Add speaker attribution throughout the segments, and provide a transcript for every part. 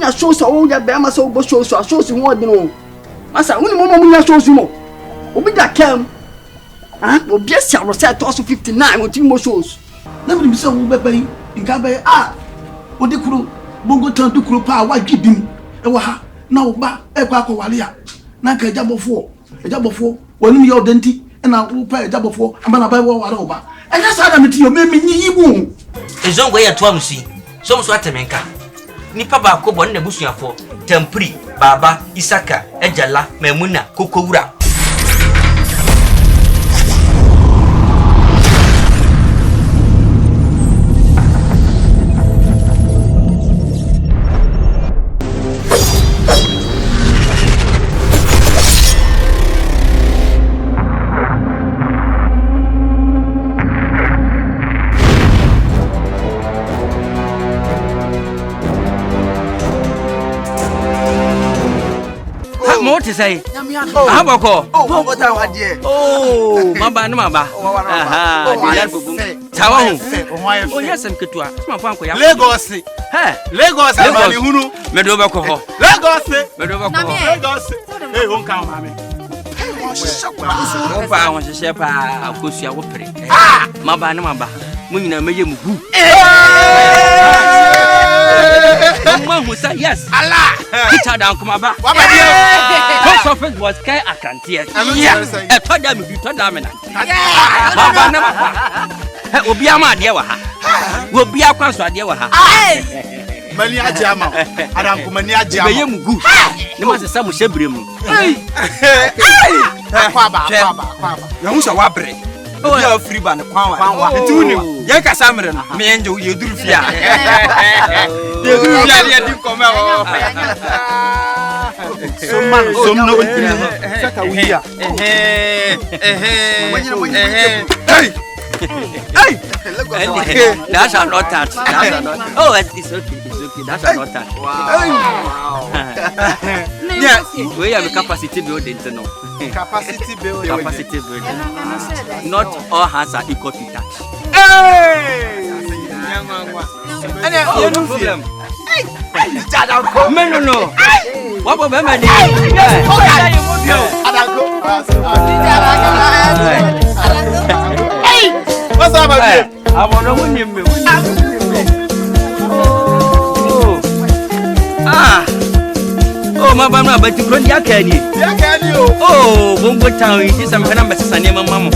Speaker 1: munya shows o ya be ma so bo shows who dey no masa woni mo munya shows mo obi da kem obi esi aro say to 59 o ti mo shows na me say wo bebe yi nka be o de kuro Bongo Town do kuro pa wa gidim e wa ha na wo ba e kwa wale ya na ka ejabofo woni ye odenti e na wo pa ejabofo amana ba wo wale wo ba e ya sa da meti yo me nyi yibu
Speaker 2: ezongo ye to amsi so mso atemenka nipa ba ko bo na busuafo Tampri Baba Isaka Ejala Memuna Kokowura What is say? Aboko.
Speaker 3: Bongo Town adie.
Speaker 2: Mamba no mamba. Tawa hu. Yes am ketua. Sma fa anko ya.
Speaker 3: Lagos. Lagos amani hunu.
Speaker 2: Medo bako ho.
Speaker 3: Lagos.
Speaker 2: Medo bako ho.
Speaker 3: Lagos. Eh won kan mama.
Speaker 2: Opa won hye pa akosua wo pere. Mamba no mamba. Mu nyina meye mu hu. Mama say yes. Allah. Kita down come back. Post office was kai akantie. E to da me bi to da me na. Baba na baba. Obi ama ade wa ha. Obi akwanso ade wa ha.
Speaker 3: Mani aje ama. Adanko mani aje ama.
Speaker 2: Be ye mugu. Ne ma sesa mu hyebre mu.
Speaker 3: Kwaba.
Speaker 2: Ya hu so wa bre. Obi a free ban kwanwa. Itunim. Ye ka samre no. Me enje wo ye duru fia. Ye duru fia ye di koma wo.
Speaker 3: Somno saka wiya. Hey!
Speaker 2: That shall not touch. Oh, it's okay. That shall not touch. Wow. Yeah, we have a capacity building to know.
Speaker 3: Capacity building.
Speaker 2: Not all hands are equal to touch.
Speaker 3: Hey!
Speaker 2: No problem. No. What about me?
Speaker 3: What's up, my
Speaker 2: I want to win him. Oh, my mama, but you run your candy. Oh, Bongo Town is some kind of a name, Mamma.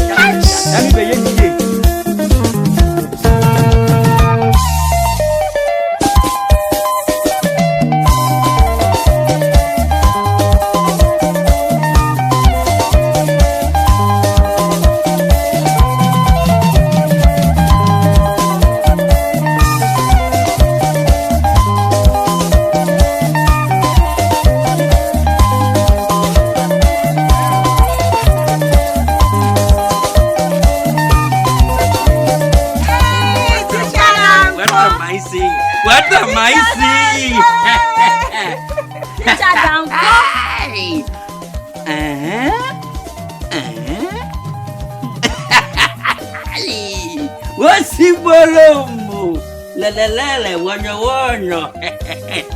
Speaker 2: What am I seeing? What's the problem? La, wanyo.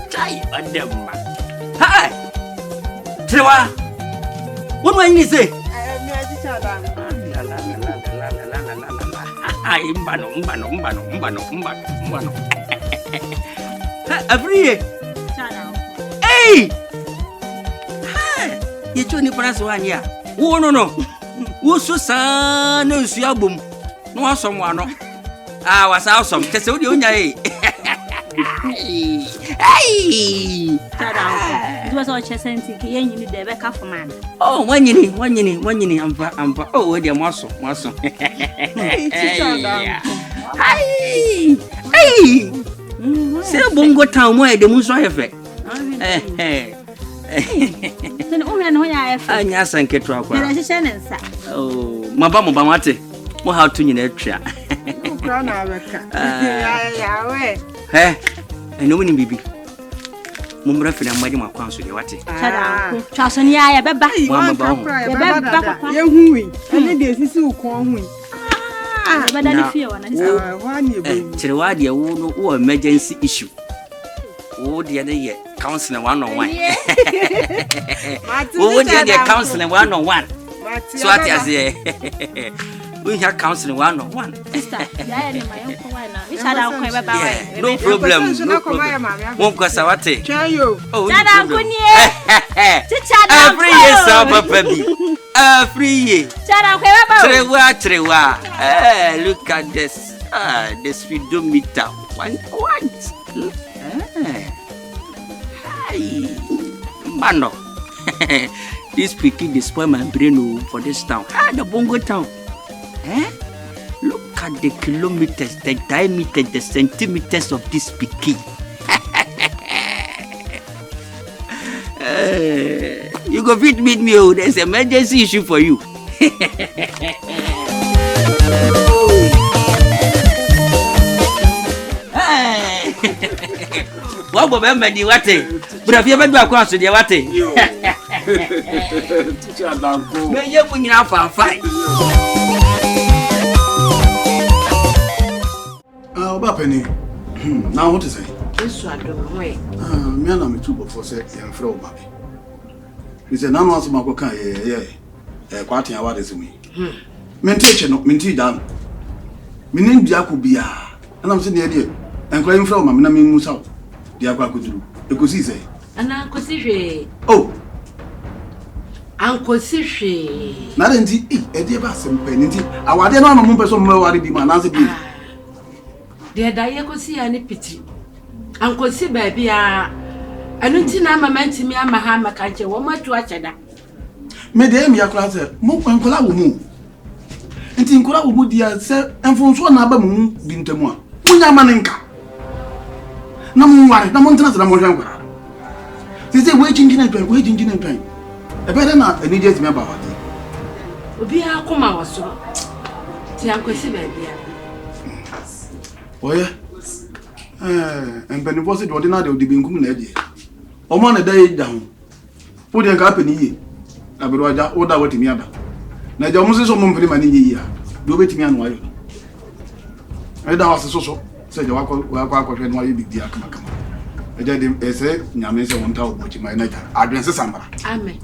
Speaker 2: Chai, madam. Hi. Trewa. What do you say? Mbano. Every hey! You told me for 1 year. Oh, no. Who's so son? No, see album. No, someone. Was awesome. Tell you, hey!
Speaker 4: It was all chess and ticket. You need the back of man.
Speaker 2: Oh, one year. I'm oh, dear muscle. Hey! Say Bongo Town where the moon's effect.
Speaker 4: Then only know I have.
Speaker 2: I just sank it.
Speaker 4: Oh,
Speaker 2: my bamate. More how to you try. Hey, and no winning baby. Mumra for them, my counsel, what?
Speaker 4: Trust on ya, Baba. But I feel one. Chirwadi, who emergency issue.
Speaker 2: Oh, dear, counseling 1-on-1. Oh, dear, counseling 1-on-1. So what is it? We have counseling 1-on-1. No problem. No problem. Won't go Sawate. Oh, every year, Saba baby. Every year. Trewa. Look at this. The speedometer. What? Hi, Mano. This picking the spoil my brain for this town. The Bongo Town. Look at the kilometers, the diameter, the centimeters of this picking. You go fit meet me. Oh, there's an emergency issue for you. What will remember the water? But have you ever been across the water? May you bring it up and fight.
Speaker 3: Penny. Now what is it?
Speaker 5: This one don't wait.
Speaker 3: Me and I'm too before say and throw baby. He said, "None of my coca, quite a what is me. Mentation, minty down. Meaning Jacobia, and I'm sitting here and crying from my name Musa. The Aqua could do. Because he say,
Speaker 5: and Uncle Sishi.
Speaker 3: Oh,
Speaker 5: Uncle Sishi.
Speaker 3: not indeed, a dear bass and penny. I want to know no person more be my answer.
Speaker 5: Dear Diaco see any pity. Uncle Si baby, I don't think I'm a man to me. I'm a hammer catcher. One more to watch that.
Speaker 3: Madame, your class, move and collab move. And think collab would dear, sir, and from one other moon, been to one. Unamaninka. No more, no mountains, no more. They say waiting in a train. A better not, and he just remember what
Speaker 5: be our come was so. See Uncle Si baby.
Speaker 3: Oh, yeah. And Penny was it ordinary of the Binkum lady. O man a day down. Put a company. I will order what in Yaba. Now, the almost so much money here. Do wait me and why. I don't was so said the Wako and why you be the Akama. I did him say, Yamesa won't tell what you might not. I dress a summer.
Speaker 5: Amen.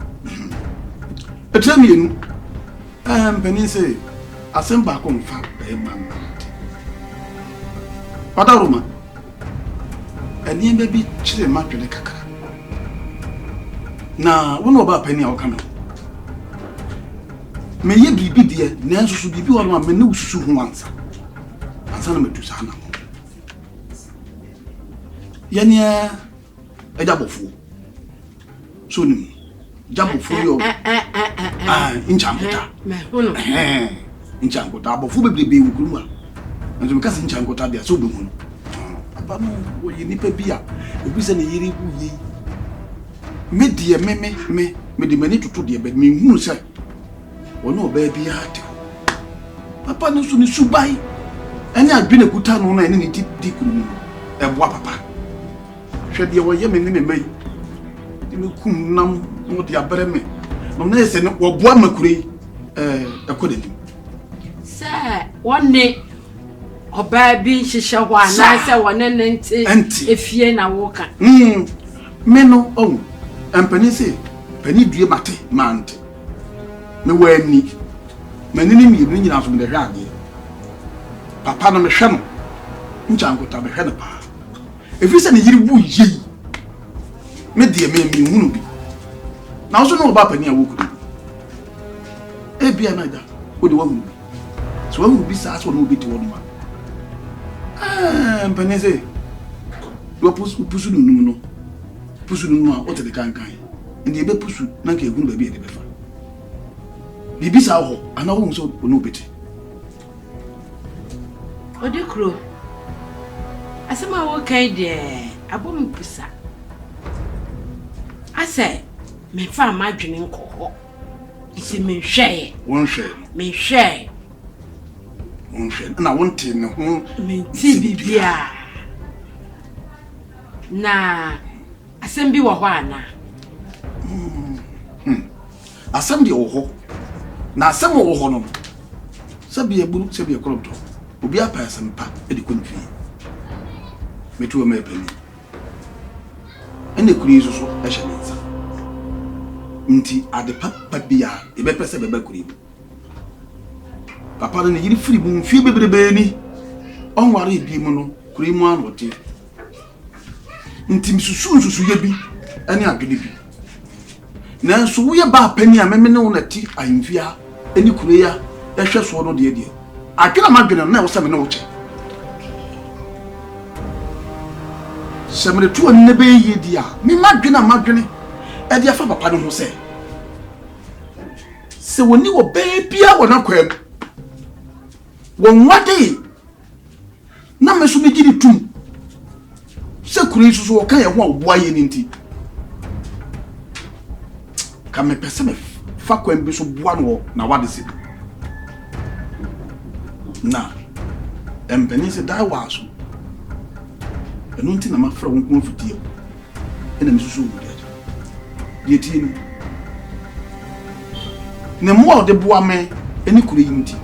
Speaker 3: A tell me, Penny say, I send back on fact, a man. What a woman. And you may be chilling much with the caca. Now, one about Penny or coming. May you be dear, Nancy should be one of my new soon once. And send me to Sana. Yanya, a double fool. Soon, double fool. In Champota. In Champota, but fool be Gruma. And you can't in Champota, they are so good. But no, you need a beer. If we send a year, me dear, me the many to dear, but me who say, or no baby at Papa no soon is buy. And I've been a good time on any deep room. And what papa? Should you were yemen in May? You come now, what you are better me. No, there's no one McCree, a couldn't.
Speaker 5: Sir, one day. O baby shisha wa na say wona nenti efie na woka
Speaker 3: me no oh empani say pani due mate mant me wani manini mi ni nyina so me de hwa ade papa no me hwe no nchankota me hwe no pa efi se ne yiri bu yi me de me hunu bi na so no ba pani awoku e bia na da o de wa hunu bi so wa hunu bi sa so no bi ti wonu ma Penese, you are pushing no. Pushing no, what the can't kind. And the baby push, Nanky wouldn't be the better. Bibi saw, and I won't so no bit.
Speaker 5: What do you crow? I said, my work idea, a woman pussa. I say, me found my drinking coho. It's a me share. One share. Me share.
Speaker 3: And I want to know
Speaker 5: Tibia. Na Assembly wa wana.
Speaker 3: Assembly oho. Na some oho no. Sabi eburu sabi ekromto. Obi apa asem pa e de konfi. Metu o me pani. ene kuri so e hye nsa nti ade papa bia e be pese be kuri papa no yiri firi bu mfie bebrebe ni onware bi mu no kuri mu anote nti msusu ye bi ene adwene bi nanso wo ye ba pani a meme ne wo nati ahemfia ene kuri ya ehwe so no de adwena madwene na wo se me ne wo che semre tu ne be ye dia me madwene e dia fa papa no ho se woni wo be bia wo na kwam won wade na me so me gidi tum se kuri so wo kan ye ho oboa ye ni nti ka me pese me fa kwam bi so boa no na wade se na empeni se dai wa so enu nti na mafra won kon fitie ena me susu wo de tie ni ne mo de boa me eni kure yinti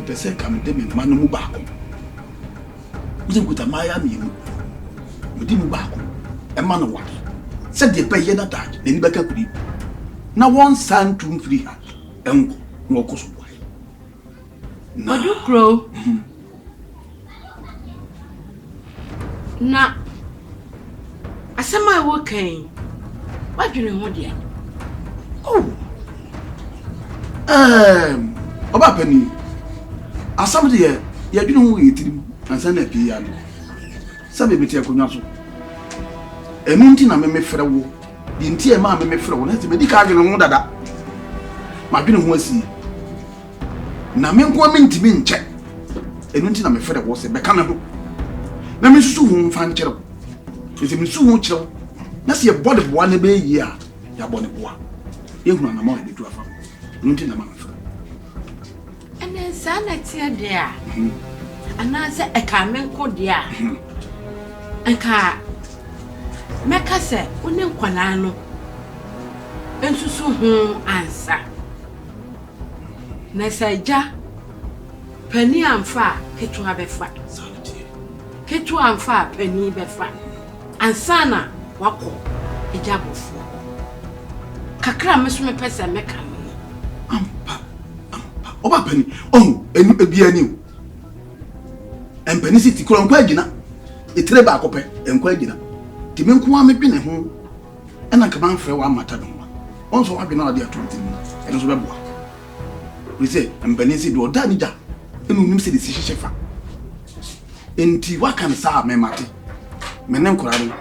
Speaker 3: pese ka me de me ma no mu ba ko uze kuta maya mi mu di mu ba ko e ma no wa se de pe ye na da ni ba ka kuri na one san two free ha enko no ko so boy
Speaker 5: na do grow na asema wo kan wadwene ho de
Speaker 3: oba pani asam de ye dwene ho yetirim ansa na pii ya no sabe beti akonwa so enu nti na me frɛ wo di nti e ma me frɛ wo na se be di ka dwene ho dada ma dwene ho asi na me nko me ntimi nche enu nti na me frɛ wo se be ka na ho na me susu ho mfa nkyerɛ wo ese me susu ho kyerɛ na se ye body boa na be yi a ya body boa ye hunu na ma e betu afa enu nti na ma frɛ
Speaker 5: ene sa na tie de a ana se e ka me nko de a enka meka se one nkwala no ensusu ho ansa na saja pani amfa ketu abefa ketu amfa pani befa ansana wako ejabofo kakra meso me pese meka
Speaker 3: ampa oba pani enu ebia ni empani siti kuro nkwa agina etre ba akopɛ nkwa agina timi nko ame bi ne ho ɛna nka ban frɛ wa mata no onso wa bi na ade atonti mu ɛno so bɛboa we say empani si do da ni ja enu nim se de si hyefa enti wa kan sa me mate me ne nkora no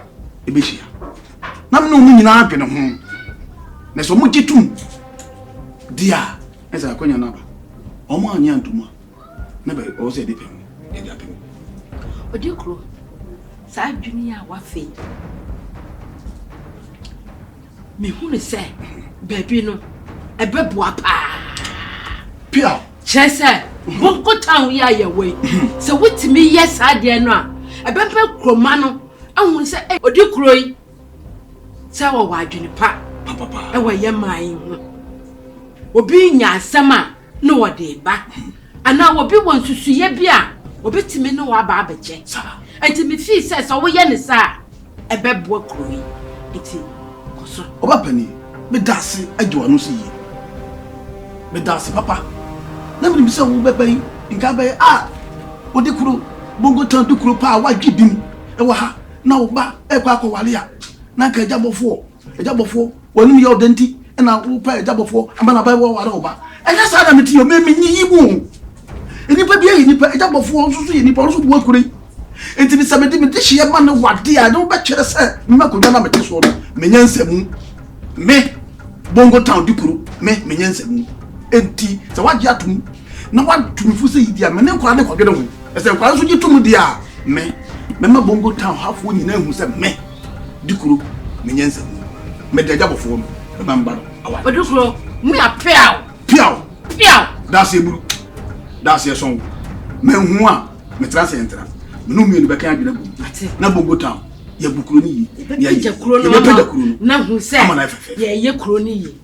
Speaker 3: ebehia na me no mu nyina adwene ho na so mu gitum dia ɛsa akonya na ba omo anya ntuma na ba o se de pem e da pem
Speaker 5: odikro sa adwene ya wafe me hunu se baby no ebeboa pa
Speaker 3: pia
Speaker 5: chese Bongo Town ya yewe se wutimi yes ade no a ebempe kroma no ahunu se odikro yi se wo wadwene pa
Speaker 3: papa
Speaker 5: e wo ye man ho obi nya asema no wode ba ana obi won susuye bia obetimi no wa ba abeche enti me fi se so wo ye ne sa ebeboa kroi enti koso
Speaker 3: oba pani me dase adwo no so yi me dase papa na me bisa wo bebai nka bai odikuro Bongo Town dikuro pa wa dwibim e wa ha na wo ba e kwa akwale ya na ka ejabofo wonim ye odenti na wo pa ejabofo amana bai wo ware wo ba enya sa da meti yo me nyi yibu enipa bia yi nipa ejabofo nso so yi nipa nso bu akure enti bi samedi me dihye ma ne wade a no be kyere se me kodwa na meti so no menya nsam me Bongo Town dikuro me menya nsam enti se waje atum na watum fu se yidi a me ne nkora ne kwadwe ho ese nkora nso gitum dia me ma Bongo Town hafo nyina hu se me dikuro menya nsam me de ejabofo no me bamba awa
Speaker 5: odikro me apiao
Speaker 3: that's eburu that's your song me hu a me transe entra me no mienu be kan adwena bu na Bongo Town ya bukuro ni yi
Speaker 5: ya ye kuro no na hu se ye kuro ni yi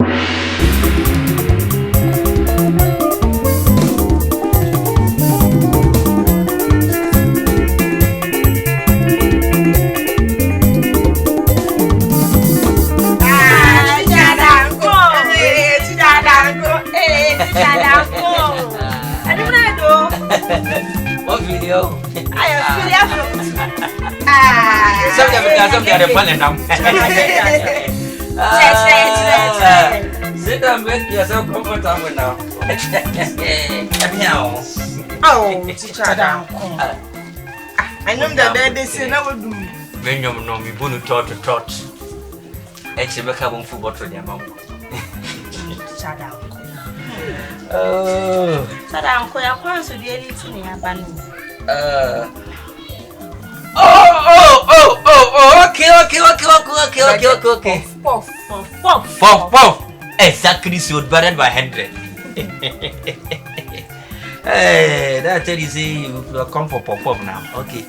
Speaker 2: some the panel. Sit down, make yourself comfortable now.
Speaker 6: Oh, teacher down. I know that they say never do.
Speaker 2: When you know me, bunu tot. Actually, become football to their mom.
Speaker 6: Teacher down.
Speaker 2: Oh.
Speaker 6: So down, ko ya kwanso di anything in abanu.
Speaker 2: Okay. Puff. Exactly so better by 100. Hey, that tell you say you come for puff now. Okay.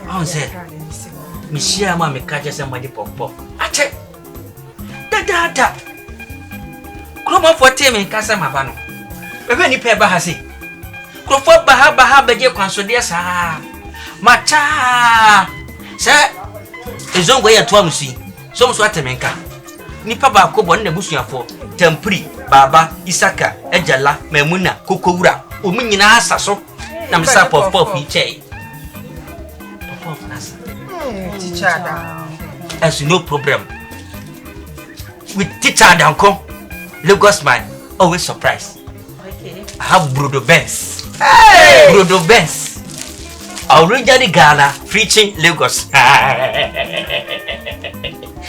Speaker 2: I say, Monsieur, mamma, catch somebody puff. I check. Da. Come on for Tim and Casa Mavano. When you pay Bahasi. Croford Baha Baja Consodia, sir. Mata, sir. Is on way at Twamsi. Some sort of menka. Nipa Kobo and the Busia for Tempri, Baba, Isaka, Ejala, Memuna, Kukura, Umina Sasso, Namsa Puff, each.
Speaker 6: Teacher down.
Speaker 2: As no problem. With teacher down come, Lagos man, always surprised.
Speaker 6: Okay.
Speaker 2: I have Brudo Benz.
Speaker 6: Hey!
Speaker 2: Brudo Benz. Originally Ghana, preaching Lagos.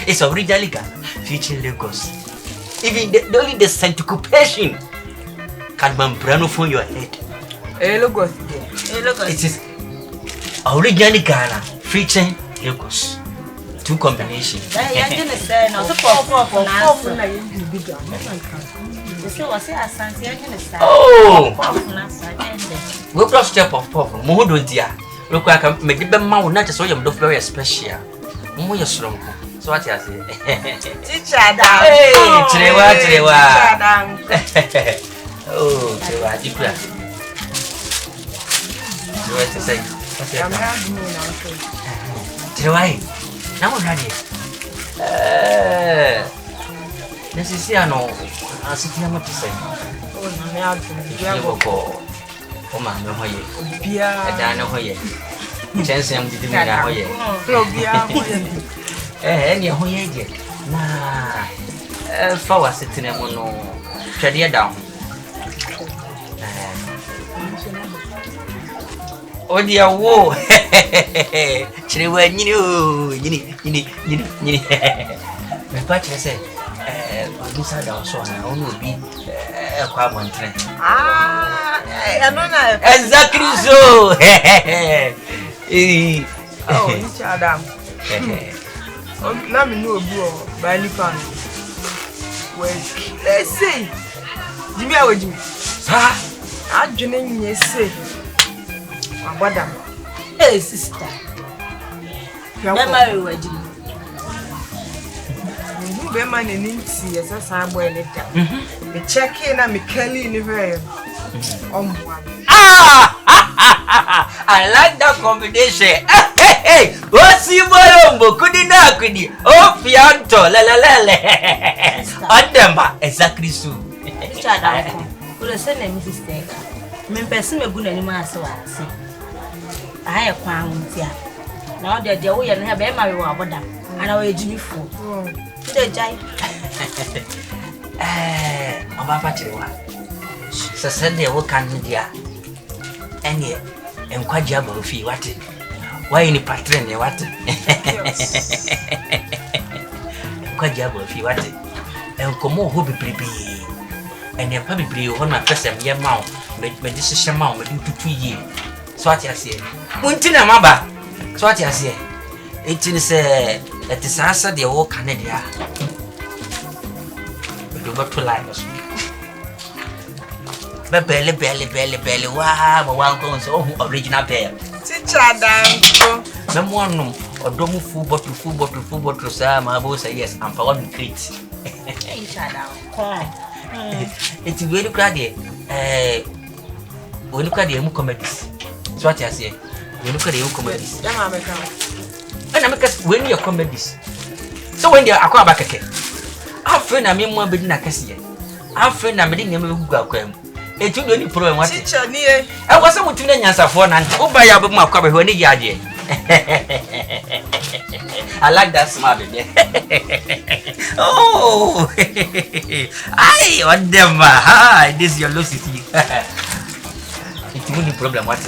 Speaker 2: It's originally Ghana, preaching Lagos. Even only the syncopation can membrane from your head.
Speaker 6: Hey, Lagos.
Speaker 2: It is originally Ghana, preaching Lagos. Two combinations.
Speaker 6: Oh,
Speaker 2: we brought step of pop. Moho dear. Look like I make the mouth not so you're very special. More strong. So what I say?
Speaker 6: Teacher down.
Speaker 2: Hey, Trewa. Oh, Trewa, you cry. What to say? Trewa. Now we're ready. This is here no. I see here what to say.
Speaker 6: Oh, no,
Speaker 2: You go. Oh man, no way. I don't know why. Chance I'm the dinner. Any way. Nah. Forward sitting on no. Tread down. Oh dear, whoa! Chile, you my partner said, this are down so I only be a carbon train.
Speaker 6: Ah, I don't know.
Speaker 2: Exactly so.
Speaker 6: Oh, teacher down. Let me know, bro. By any pan. Well, let's see. Give me a word. I'm joining you, say. Madam.
Speaker 5: Hey, sister. Mama, you are doing.
Speaker 6: Bema ni ninti esa sambo eleta. The check in and me Kelly in the very.
Speaker 2: I like that combination. Hey, what's your bolombo? Kudi. Oh, pianto, la. Adamba, exactly so.
Speaker 5: Teacher down. Will send a sister. Me person me good anymore so I see. I have found here. Now that the way and have a marry or what, and I will Jimmy fool. The jive. Papa Chiwa. So send the work and media. And yet, and quite jabber fee what? Why any patron? What? Quite jabber fee what? And come on, who be pretty. And then probably on my first year mount, but this is a mount within 2 years. So what I say? Muntina Maba. So what I say? It is a answer the whole Canada. We do not to lie. But belly, wow, one goes original bear.
Speaker 6: Teacher down.
Speaker 2: Some one or domu full bottle, sir. My boss say yes, I'm for one crate.
Speaker 5: Teacher down.
Speaker 2: It's very crowded. We look at the comedies. So what I say? We look at the comedies. And I make when your comedies. So when they are back again, our friend I mean one bit in a cassia. Our friend I made him who go. Etu do ni problem what?
Speaker 6: Teacher ni e.
Speaker 2: I was able to nyansafo na nti oba ya be makwa be ho ni yaje. I like that smile baby. Oh. Ai, what them hi, this is your low city. It's no problem what?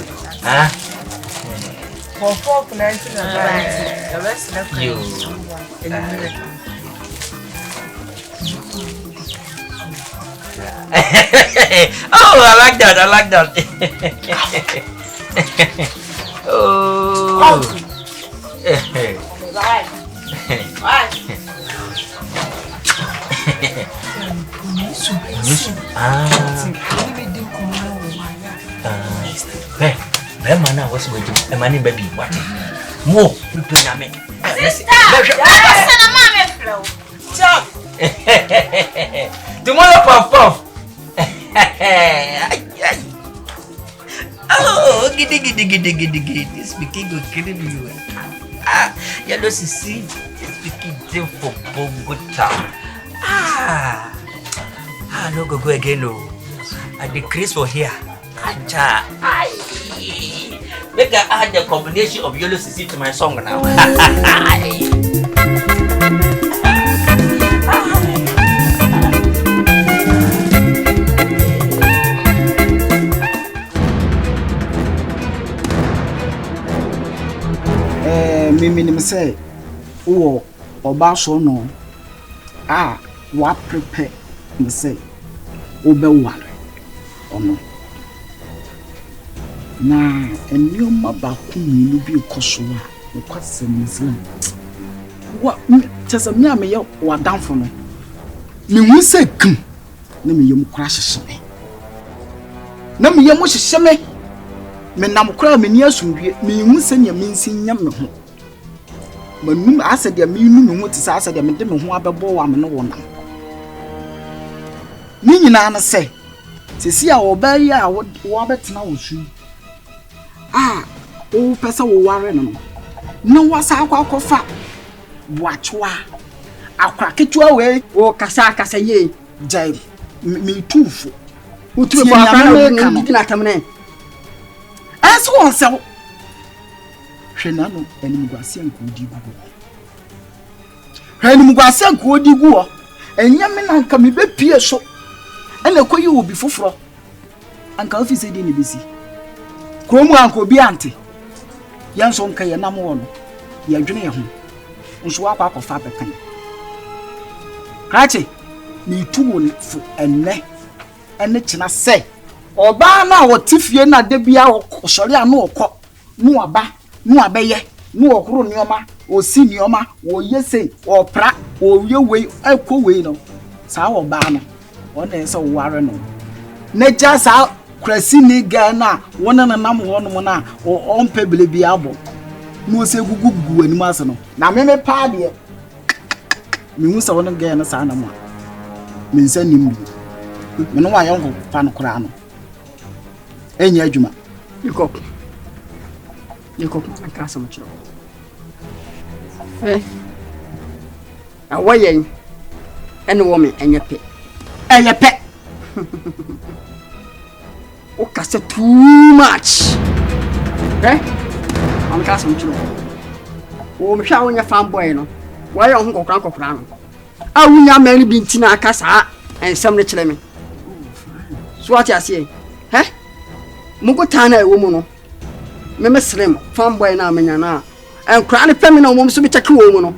Speaker 2: Huh?
Speaker 6: For 4.19 the rest of
Speaker 2: You. Oh, I like that. Oh.
Speaker 6: Right.
Speaker 2: Man, what's with you? A man, baby, what? More, you play na me. Tomorrow, puff. Oh, giddy. Speaking good, kidding you. Yellow see, speaking for Bongo Town. No go again, no. I decrease for here. Make I add the combination of yellow CC to my song now.
Speaker 1: Me say, oh, oba so no. What prepare me say, obe wale, ono. Na enioma ba ku ni bi kosoa no kwasem nsem wa tesa me am ye wadanfo no me hu se kum na me yem kura hyehye na me yem hyehye me nam kura me ni asumdue me hu se nya me nsin nya me ho manum asede me nu me ho tisa asede me de me ho abebo wa me no wona ni nyina na se sesi a obayi a wo betena wo su o pesa wo ware no no wasa akwakofa boachwa akraketua we o kasa ye jai me tufu o tufu akwa na gidi na kamne aso won se hwena no enim gwase ankodi gugu enim gwase ankodi gugu enya me na nka me bepie so ena koyi obi foforo anka office dey ne besi kromu anko bi ante yanso nka ye nam wo no ye adwene ye ho nso akwa akọfa bekan kache ni tuwo ni fu ene china se oba na wotifie na de bia osori anu okọ nu abeye nu okoro nioma osi nioma wo yese opra wo yewe ekwo we no sa oba no ona ese wo ware no ne ja sa krasi ni Ghana wona na nam ho no na o mpebele bi abo no se gugugu ani mase no na me pa de me hu sa wona Ghana sa na mo me nsa nim me no wa yonko pa no kura no enya adwuma yiko akasa mo chiro awayen ene wo me enya pe Okase too much. I'm casting you. Oh, me shall your fanboy no. Why you go crank? I will not marry Bintina Casa and some rich lemon. So what I say, Bongo Town a woman. Meme slim, fanboy na menyana. And cranny feminine woman to be a cool woman.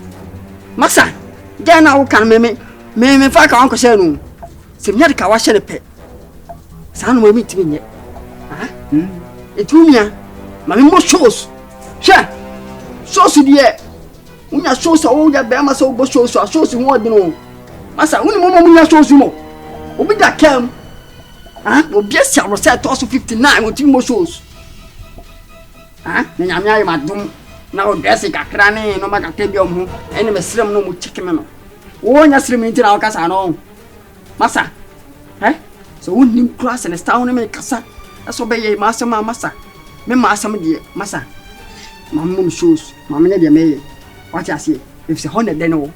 Speaker 1: Massa, then I can me fuck Uncle Shannon. Simnetica was a pet. San will meet me yet. It will me, my more shows. Sure, so dear. When I show so old that Bama so go shows, I shows you more than all. Massa, only moment shows you more. Obi that came. Will be a salary set also 59 with 2 more shows. Then I'm my doom. Now dressing a cranny, no matter tell you, and a slim no more chicken. Oh, you're slim into our casa, no. Massa, so wouldn't you cross and a town and make casa? That's obey master, massa. Me master, dear, massa. My mum shoes, my lady may. What I see, if it's 100 then all.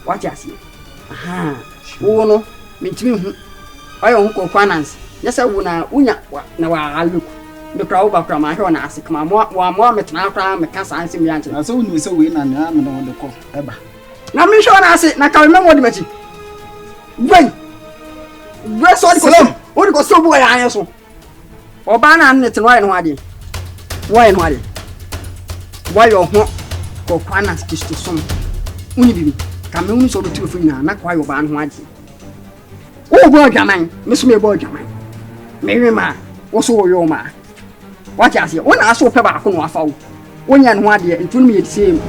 Speaker 1: What I see. Oh, no, me too. I won't go finance. Yes, I wanna na wa look. The crowd back from my own ass. Come on, more metna cram, cast and see me answer.
Speaker 3: Na so we so we na na no de ko eba.
Speaker 1: Na me sure na say na ka remember the meti. When sorry ko. O ko so boy an so. Oba na net no ai no ade. Why no ade? Why your ho ko kwana stisto som. Uni bibi. Ka me uni so do tifo na kwa yo ba no ade. O go jaman, me so me bo jaman. Me rema, wo so yo ma. What you say? When I saw Peba, I couldn't have found. When you had the and 2 minutes same.